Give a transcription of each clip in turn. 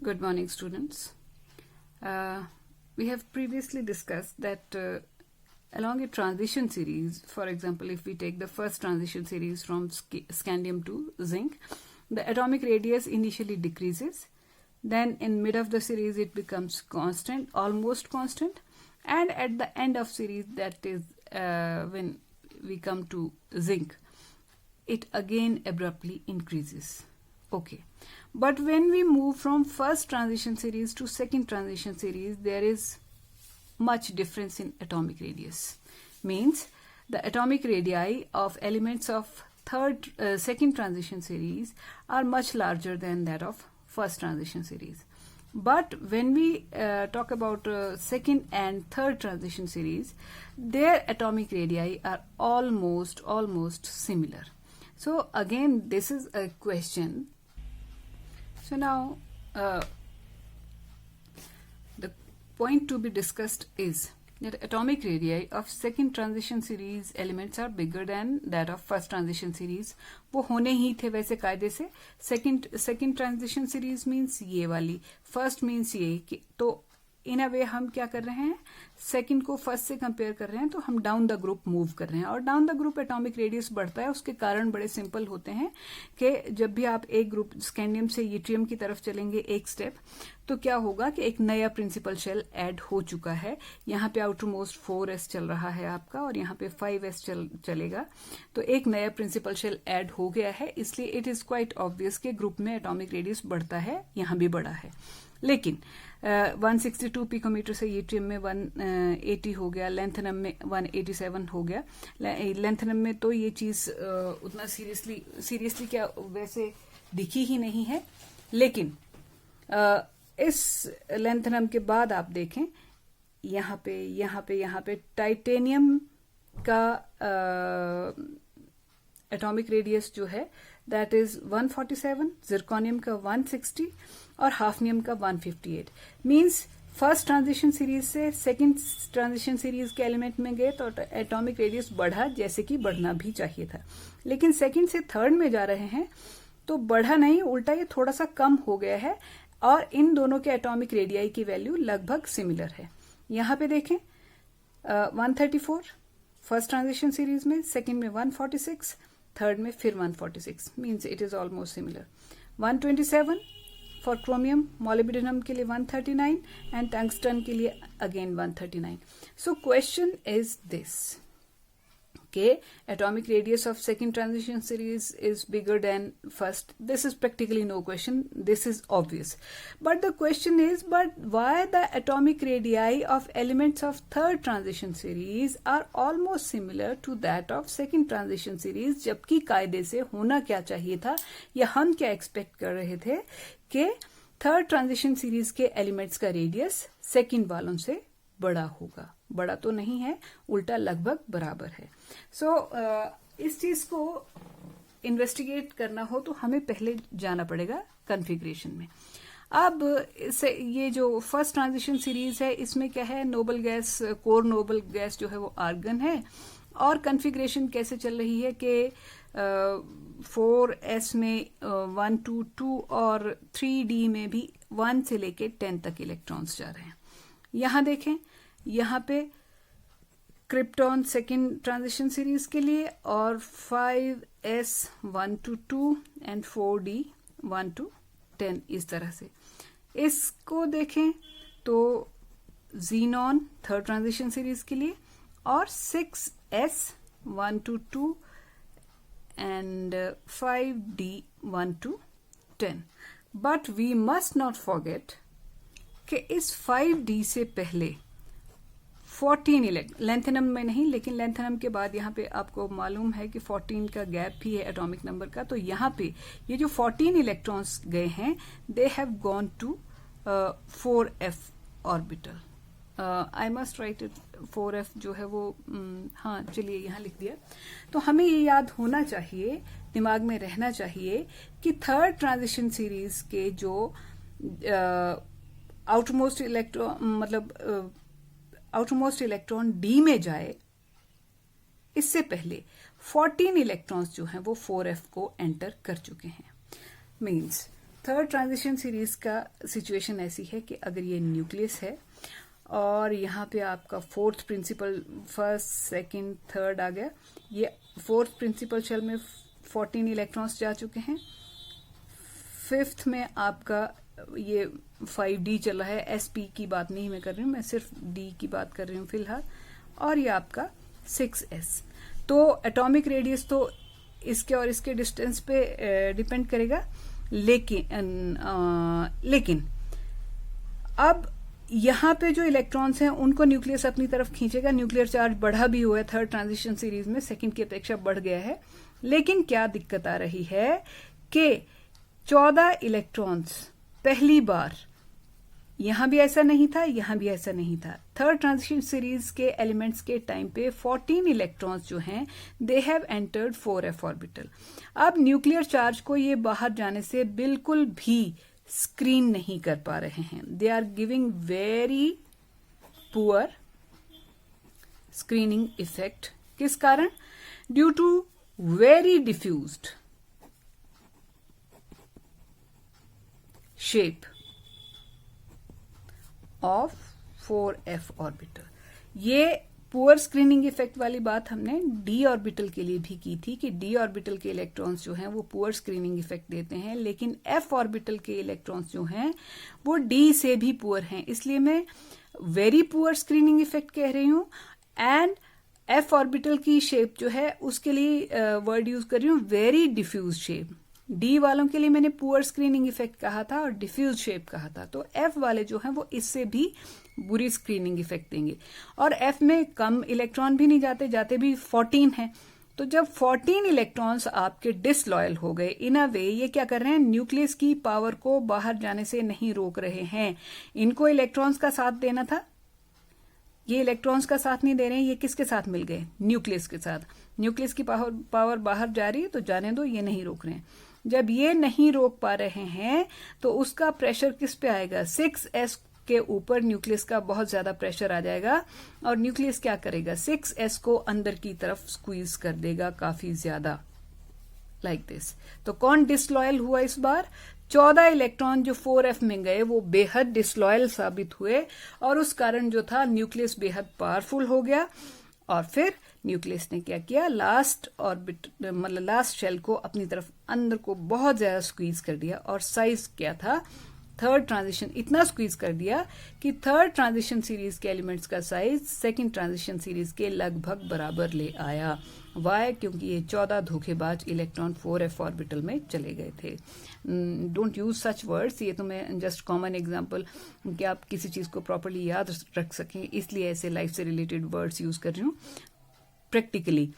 Good morning, students. We have previously discussed that along a transition series, for example, if we take the first transition series from scandium to zinc, the atomic radius initially decreases. Then in mid of the series, it becomes constant, almost constant. And at the end of series, that is when we come to zinc, it again abruptly increases. Okay, but when we move from first transition series to second transition series, there is much difference in atomic radius. Means the atomic radii of elements of second transition series are much larger than that of first transition series. But when we talk about second and third transition series, their atomic radii are almost similar. So again, this is a question. So now the point to be discussed is that atomic radii of second transition series elements are bigger than that of first transition series. वो होने ही थे वैसे कायदे से. Second transition series means ये वाली, first means ये. तो इन अ वे हम क्या कर रहे हैं, सेकंड को फर्स्ट से कंपेयर कर रहे हैं, तो हम डाउन द ग्रुप मूव कर रहे हैं. और down the group atomic radius बढ़ता है. उसके कारण बड़े सिंपल होते हैं कि जब भी आप एक ग्रुप स्कैंडियम से यूट्रियम की तरफ चलेंगे एक स्टेप, तो क्या होगा कि एक नया प्रिंसिपल शेल ऐड हो चुका है. यहाँ पे आउटर मोस्ट 4s चल रहा है आपका और यहाँ पे 5s चलेगा. तो एक नया प्रिंसिपल शेल ऐड हो गया है, इसलिए इट इज क्वाइट ऑब्वियस कि ग्रुप में एटॉमिक रेडियस बढ़ता है, यहाँ भी बढ़ा है. लेकिन 162 पिकोमीटर से यूट्रियम में 180 हो गया, लेंथेनम में 187 हो गया. लेंथेनम में तो ये चीज उतना सीरियसली क्या वैसे दिखी ही नहीं है. लेकिन इस लेंथेनम के बाद आप देखें यहाँ पे टाइटेनियम का एटॉमिक रेडियस जो है दैट इज 147, जिरकोनियम का 160 और हाफनियम का 158. मींस फर्स्ट ट्रांजिशन सीरीज से सेकंड ट्रांजिशन सीरीज के एलिमेंट में गए तो एटॉमिक रेडियस बढ़ा, जैसे कि बढ़ना भी चाहिए था. लेकिन सेकंड से थर्ड में जा रहे हैं तो बढ़ा नहीं, उल्टा ये थोड़ा सा कम हो गया है. और इन दोनों के एटॉमिक रेडियाई की वैल्यू लगभग सिमिलर है. यहाँ पे देखें 134 फर्स्ट ट्रांजिशन सीरीज में, सेकंड में 146, थर्ड में फिर 146. Means it is almost similar. 127 for chromium, molybdenum के लिए 139 एंड टंगस्टन के लिए again 139. So question is this के atomic radius of second transition series is bigger than first. This is practically no question. This is obvious. But the question is, but why the atomic radii of elements of third transition series are almost similar to that of second transition series, जबकि कायदे से होना क्या चाहिए था या हम क्या एक्सपेक्ट कर रहे थे कि थर्ड ट्रांजिशन सीरीज के एलिमेंट्स का रेडियस सेकंड वालों से बड़ा होगा. बड़ा तो नहीं है, उल्टा लगभग बराबर है. सो इस चीज को इन्वेस्टिगेट करना हो तो हमें पहले जाना पड़ेगा कॉन्फ़िगरेशन में. अब ये जो फर्स्ट ट्रांजिशन सीरीज है, इसमें क्या है, noble gas, core noble gas जो है वो आर्गन है. और कॉन्फ़िगरेशन कैसे चल रही है कि 4s में 1 to 2 और 3d में भी 1 से लेके 10 तक इलेक्ट्रॉन्स जा रहे हैं. यहां देखें, यहाँ पे क्रिप्टॉन सेकेंड ट्रांजिशन सीरीज के लिए और 5s 1 to 2 and 4d 1 to 10 इस तरह से. इसको देखें तो जीनॉन थर्ड ट्रांजिशन सीरीज के लिए और 6s 1 to 2 and 5d 1 to 10. But we must not forget कि इस 5d से पहले 14 लेंथेनम में नहीं, लेकिन लेंथेनम के बाद यहाँ पे आपको मालूम है कि 14 का गैप भी है एटॉमिक नंबर का. तो यहाँ पे ये जो 14 इलेक्ट्रॉन्स गए हैं, they have gone to 4f orbital. I must write it, 4f जो है वो हाँ चलिए यहाँ लिख दिया. तो हमें ये याद होना चाहिए, दिमाग में रहना चाहिए कि थर्ड ट्रांजिशन सीरीज के जो आउटरमोस्ट इलेक्ट्रॉन डी में जाए, इससे पहले 14 इलेक्ट्रॉन्स जो हैं वो 4f को एंटर कर चुके हैं. मीन्स थर्ड ट्रांजिशन सीरीज का सिचुएशन ऐसी है कि अगर ये न्यूक्लियस है और यहाँ पे आपका fourth principle, first second third आ गया, ये फोर्थ प्रिंसिपल शेल में 14 इलेक्ट्रॉन्स जा चुके हैं, फिफ्थ में आपका ये 5d चल रहा है, sp की बात नहीं मैं कर रही हूँ, मैं सिर्फ d की बात कर रही हूँ फिलहाल, और ये आपका 6s। तो एटॉमिक रेडियस तो इसके और इसके डिस्टेंस पे डिपेंड करेगा, लेकिन अब यहाँ पे जो इलेक्ट्रॉन्स हैं उनको न्यूक्लियस अपनी तरफ खींचेगा। न्यूक्लियर चार्ज बढ़ा भी हुआ है थर्ड ट्रांजिशन सीरीज में, सेकंड की अपेक्षा बढ़ गया है, लेकिन क्या दिक्कत आ रही है कि 14 इलेक्ट्रॉन्स पहली बार, यहां भी ऐसा नहीं था, यहां भी ऐसा नहीं था। थर्ड ट्रांजिशन सीरीज के एलिमेंट्स के टाइम पे 14 इलेक्ट्रॉन्स जो हैं they have entered 4f orbital. अब न्यूक्लियर चार्ज को ये बाहर जाने से बिल्कुल भी स्क्रीन नहीं कर पा रहे हैं। They are giving very poor screening effect. किस कारण? Due to very diffused shape of 4f orbital. ये पुअर स्क्रीनिंग इफेक्ट वाली बात हमने d ऑर्बिटल के लिए भी की थी कि d ऑर्बिटल के इलेक्ट्रॉन्स जो हैं वो पुअर स्क्रीनिंग इफेक्ट देते हैं, लेकिन f ऑर्बिटल के इलेक्ट्रॉन्स जो हैं वो d से भी पुअर हैं। इसलिए मैं वेरी पुअर स्क्रीनिंग इफेक्ट कह रही हूं, एंड f ऑर्बिटल की शेप जो है उसके लिए वर्ड यूज कर रही हूं वेरी डिफ्यूज शेप। डी वालों के लिए मैंने पुअर स्क्रीनिंग इफेक्ट कहा था और डिफ्यूज शेप कहा था, तो एफ वाले जो हैं वो इससे भी बुरी स्क्रीनिंग इफेक्ट देंगे। और एफ में कम इलेक्ट्रॉन भी नहीं जाते, जाते भी 14 हैं। तो जब 14 इलेक्ट्रॉन्स आपके डिसलॉयल हो गए, इन अ वे ये क्या कर रहे हैं, न्यूक्लियस की पावर को बाहर जाने से नहीं रोक रहे हैं। इनको इलेक्ट्रॉन्स का साथ देना था, ये इलेक्ट्रॉन्स का साथ नहीं दे रहे हैं, ये किसके साथ मिल गए, न्यूक्लियस के साथ। न्यूक्लियस की पावर बाहर जा रही है तो जाने दो, ये नहीं रोक रहे हैं। जब ये नहीं रोक पा रहे हैं तो उसका प्रेशर किस पे आएगा, 6s के ऊपर न्यूक्लियस का बहुत ज्यादा प्रेशर आ जाएगा, और न्यूक्लियस क्या करेगा, 6s को अंदर की तरफ स्क्वीज कर देगा काफी ज्यादा, लाइक दिस। तो कौन डिसलॉयल हुआ इस बार, 14 इलेक्ट्रॉन जो 4f में गए वो बेहद डिसलॉयल साबित हुए, और उस कारण जो था न्यूक्लियस बेहद पावरफुल हो गया। और फिर न्यूक्लियस ने क्या किया, लास्ट ऑर्बिट मतलब लास्ट शेल को अपनी तरफ अंदर को बहुत ज्यादा स्क्वीज कर दिया, और साइज क्या था, थर्ड ट्रांजिशन इतना स्क्वीज कर दिया कि थर्ड ट्रांजिशन सीरीज के एलिमेंट्स का साइज सेकंड ट्रांजिशन सीरीज के लगभग बराबर ले आया। वाई? क्योंकि ये 14 धोखेबाज इलेक्ट्रॉन 4f ऑर्बिटल में चले गए थे। डोंट यूज सच वर्ड्स, ये तो मैं जस्ट कॉमन एग्जांपल कि आप किसी चीज को प्रॉपर्ली याद रख सकें, इसलिए ऐसे लाइफ से रिलेटेड वर्ड्स यूज कर रही हूँ। प्रैक्टिकली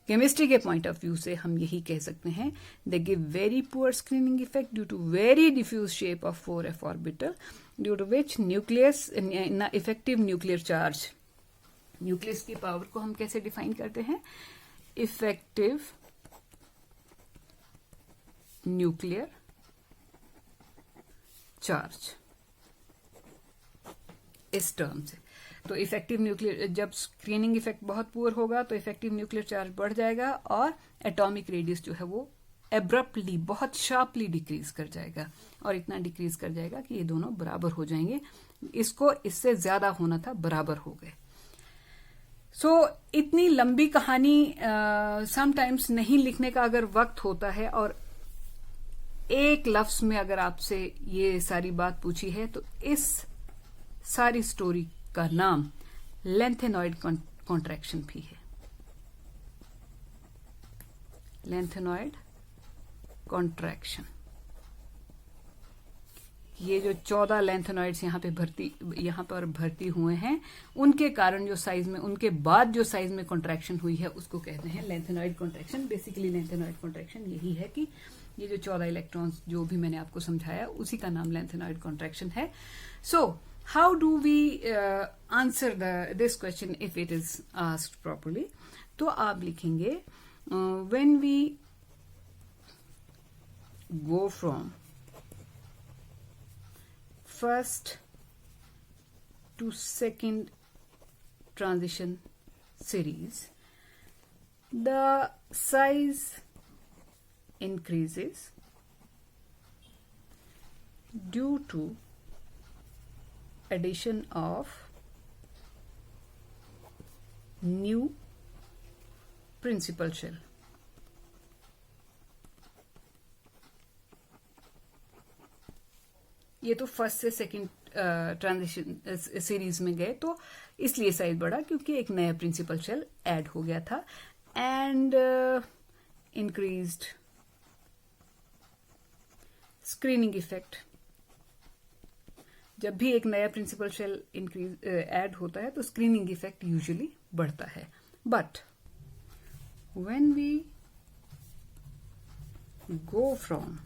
केमिस्ट्री के पॉइंट ऑफ व्यू से हम यही कह सकते हैं, they give very poor screening effect due to very diffuse shape of 4f orbital, due to which nucleus effective nuclear charge. Nucleus की पावर को हम कैसे डिफाइन करते हैं, इफेक्टिव न्यूक्लियर चार्ज, इस टर्म से। तो इफेक्टिव न्यूक्लियर, जब स्क्रीनिंग इफेक्ट बहुत पुअर होगा तो इफेक्टिव न्यूक्लियर चार्ज बढ़ जाएगा, और एटॉमिक रेडियस जो है वो एब्रप्टली बहुत शार्पली डिक्रीज कर जाएगा, और इतना डिक्रीज कर जाएगा कि ये दोनों बराबर हो जाएंगे। इसको इससे ज्यादा होना था, बराबर हो गए। इतनी लंबी कहानी समटाइम्स नहीं लिखने का अगर वक्त होता है, और एक लफ्ज में अगर आपसे ये सारी बात पूछी है, तो इस सारी स्टोरी का नाम लेंथेनॉइड कॉन्ट्रैक्शन भी है। लेंथेनॉइड कॉन्ट्रैक्शन, ये जो 14 लेंथेनॉइड्स यहाँ पर भर्ती हुए हैं, उनके कारण जो साइज में, उनके बाद जो साइज में कॉन्ट्रैक्शन हुई है उसको कहते हैं lanthanoid contraction. Basically lanthanoid contraction यही है कि ये जो 14 इलेक्ट्रॉन्स जो भी मैंने आपको समझाया उसी का नाम लेंथेनॉइड कॉन्ट्रैक्शन है। सो how do we answer this question if it is asked properly? तो आप लिखेंगे when we go from first to second transition series, the size increases due to addition of new principal shell. ये तो first से second transition series में गए, तो इसलिए साइज बढ़ा क्योंकि एक नया प्रिंसिपल शेल ऐड हो गया था एंड इंक्रीज्ड स्क्रीनिंग इफेक्ट. जब भी एक नया प्रिंसिपल शेल इंक्रीज ऐड होता है तो स्क्रीनिंग इफेक्ट यूजुअली बढ़ता है. But when we go from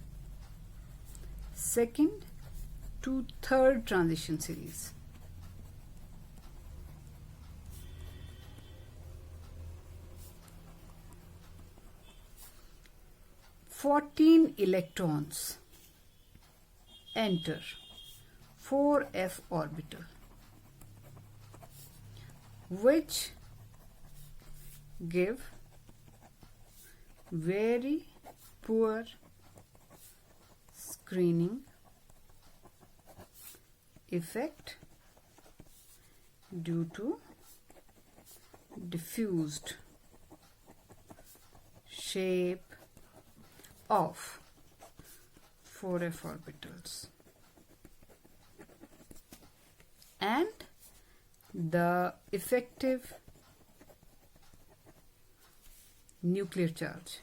second to third transition series, (14) electrons enter 4f orbital, which give very poor screening effect due to diffused shape of 4f orbitals, and the effective nuclear charge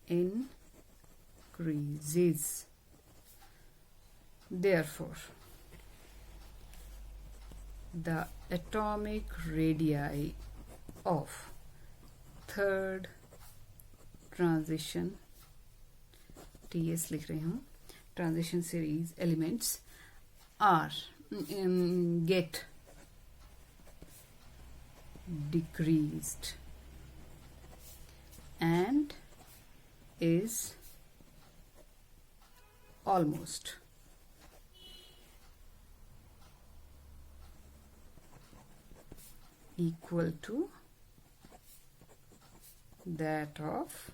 increases. Therefore, the atomic radii of third transition TS लिख रही हूँ transition series elements are get decreased and is almost equal to that of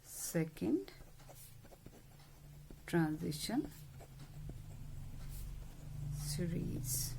second transition series.